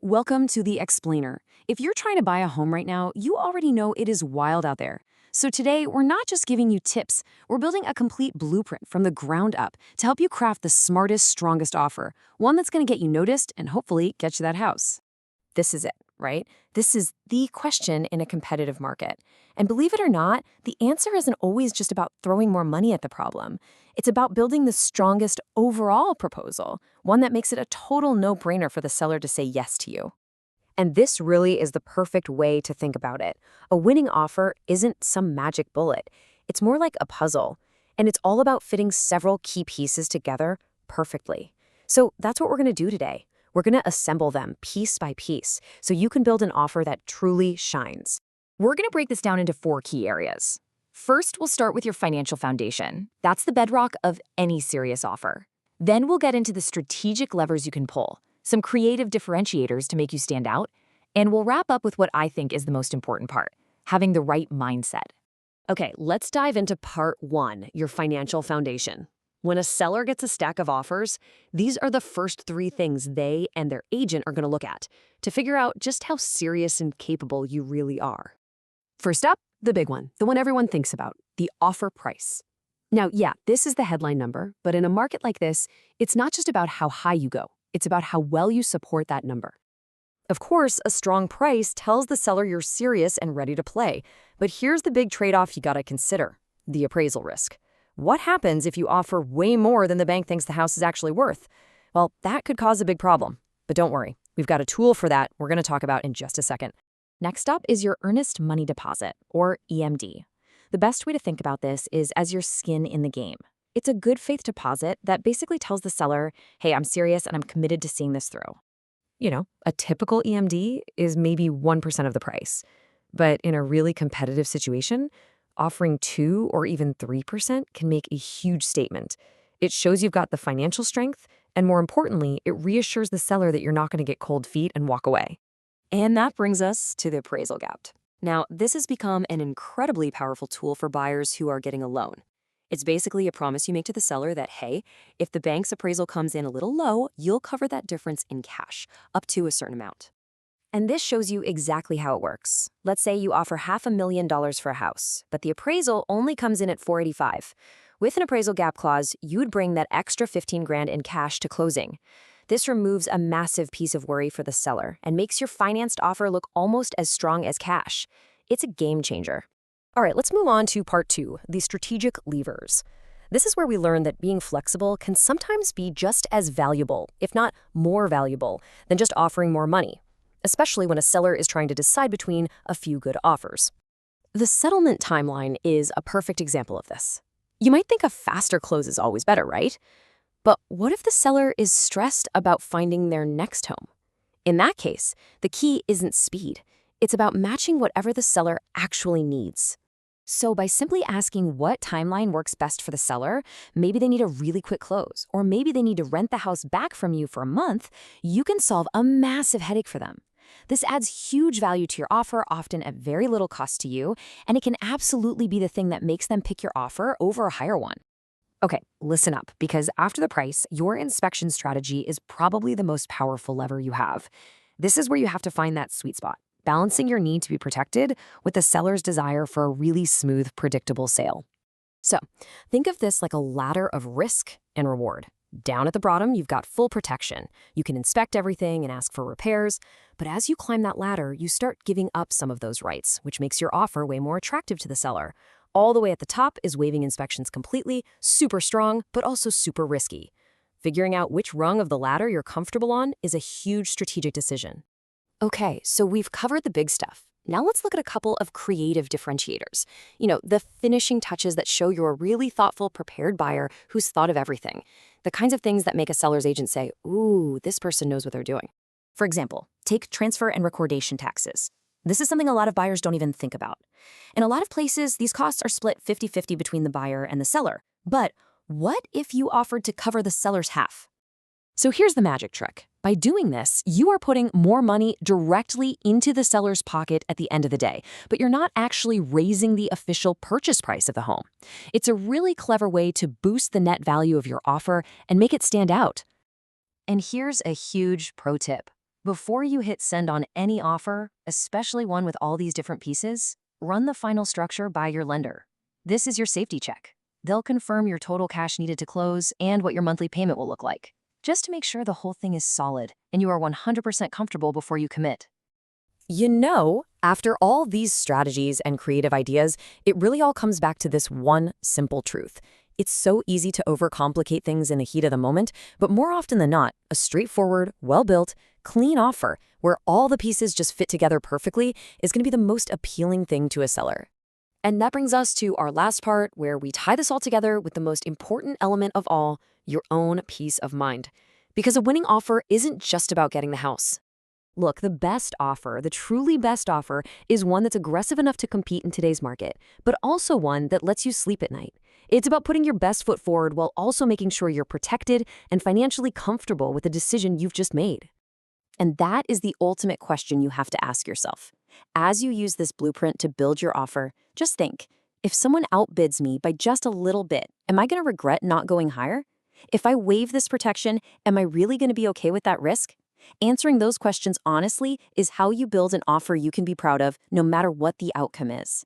Welcome to The Explainer. If you're trying to buy a home right now, you already know it is wild out there. So today, we're not just giving you tips, we're building a complete blueprint from the ground up to help you craft the smartest, strongest offer, one that's going to get you noticed and hopefully get you that house. This is it, right? This is the question in a competitive market. And believe it or not, the answer isn't always just about throwing more money at the problem. It's about building the strongest overall proposal, one that makes it a total no-brainer for the seller to say yes to you. And this really is the perfect way to think about it. A winning offer isn't some magic bullet. It's more like a puzzle, and it's all about fitting several key pieces together perfectly. So that's what we're going to do today. We're going to assemble them piece by piece so you can build an offer that truly shines. We're going to break this down into 4 key areas. First, we'll start with your financial foundation. That's the bedrock of any serious offer. Then we'll get into the strategic levers you can pull, some creative differentiators to make you stand out, and we'll wrap up with what I think is the most important part, having the right mindset. Okay, let's dive into part 1, your financial foundation. When a seller gets a stack of offers, these are the first 3 things they and their agent are going to look at to figure out just how serious and capable you really are. First up, the big one, the one everyone thinks about, the offer price. Now, yeah, this is the headline number, but in a market like this, it's not just about how high you go. It's about how well you support that number. Of course, a strong price tells the seller you're serious and ready to play. But here's the big trade-off you gotta consider, the appraisal risk. What happens if you offer way more than the bank thinks the house is actually worth? Well, that could cause a big problem. But don't worry, we've got a tool for that we're gonna talk about in just a second. Next up is your earnest money deposit, or EMD. The best way to think about this is as your skin in the game. It's a good faith deposit that basically tells the seller, hey, I'm serious and I'm committed to seeing this through. You know, a typical EMD is maybe 1% of the price. But in a really competitive situation, offering 2 or even 3% can make a huge statement. It shows you've got the financial strength, and more importantly, it reassures the seller that you're not going to get cold feet and walk away. And that brings us to the appraisal gap. Now, this has become an incredibly powerful tool for buyers who are getting a loan. It's basically a promise you make to the seller that, hey, if the bank's appraisal comes in a little low, you'll cover that difference in cash, up to a certain amount. And this shows you exactly how it works. Let's say you offer $500,000 for a house, but the appraisal only comes in at $485,000. With an appraisal gap clause, you'd bring that extra $15,000 in cash to closing. This removes a massive piece of worry for the seller and makes your financed offer look almost as strong as cash. It's a game changer. All right, let's move on to part 2, the strategic levers. This is where we learn that being flexible can sometimes be just as valuable, if not more valuable, than just offering more money, especially when a seller is trying to decide between a few good offers. The settlement timeline is a perfect example of this. You might think a faster close is always better, right? But what if the seller is stressed about finding their next home? In that case, the key isn't speed. It's about matching whatever the seller actually needs. So by simply asking what timeline works best for the seller, maybe they need a really quick close, or maybe they need to rent the house back from you for a month, you can solve a massive headache for them. This adds huge value to your offer, often at very little cost to you, and it can absolutely be the thing that makes them pick your offer over a higher one. Okay, listen up, because after the price, your inspection strategy is probably the most powerful lever you have. This is where you have to find that sweet spot, balancing your need to be protected with the seller's desire for a really smooth, predictable sale. So, think of this like a ladder of risk and reward. Down at the bottom, you've got full protection. You can inspect everything and ask for repairs, but as you climb that ladder, you start giving up some of those rights, which makes your offer way more attractive to the seller. All the way at the top is waiving inspections completely, super strong, but also super risky. Figuring out which rung of the ladder you're comfortable on is a huge strategic decision. Okay, so we've covered the big stuff. Now let's look at a couple of creative differentiators. You know, the finishing touches that show you're a really thoughtful, prepared buyer who's thought of everything. The kinds of things that make a seller's agent say, ooh, this person knows what they're doing. For example, take transfer and recordation taxes. This is something a lot of buyers don't even think about. In a lot of places, these costs are split 50-50 between the buyer and the seller. But what if you offered to cover the seller's half? So here's the magic trick. By doing this, you are putting more money directly into the seller's pocket at the end of the day, but you're not actually raising the official purchase price of the home. It's a really clever way to boost the net value of your offer and make it stand out. And here's a huge pro tip. Before you hit send on any offer, especially one with all these different pieces, run the final structure by your lender. This is your safety check. They'll confirm your total cash needed to close and what your monthly payment will look like, just to make sure the whole thing is solid and you are 100% comfortable before you commit. After all these strategies and creative ideas, it really all comes back to this one simple truth. It's so easy to overcomplicate things in the heat of the moment, but more often than not, a straightforward, well-built, clean offer where all the pieces just fit together perfectly is going to be the most appealing thing to a seller. And that brings us to our last part, where we tie this all together with the most important element of all, your own peace of mind. Because a winning offer isn't just about getting the house. Look, the best offer, the truly best offer, is one that's aggressive enough to compete in today's market, but also one that lets you sleep at night. It's about putting your best foot forward while also making sure you're protected and financially comfortable with the decision you've just made. And that is the ultimate question you have to ask yourself. As you use this blueprint to build your offer, just think, if someone outbids me by just a little bit, am I going to regret not going higher? If I waive this protection, am I really going to be okay with that risk? Answering those questions honestly is how you build an offer you can be proud of, no matter what the outcome is.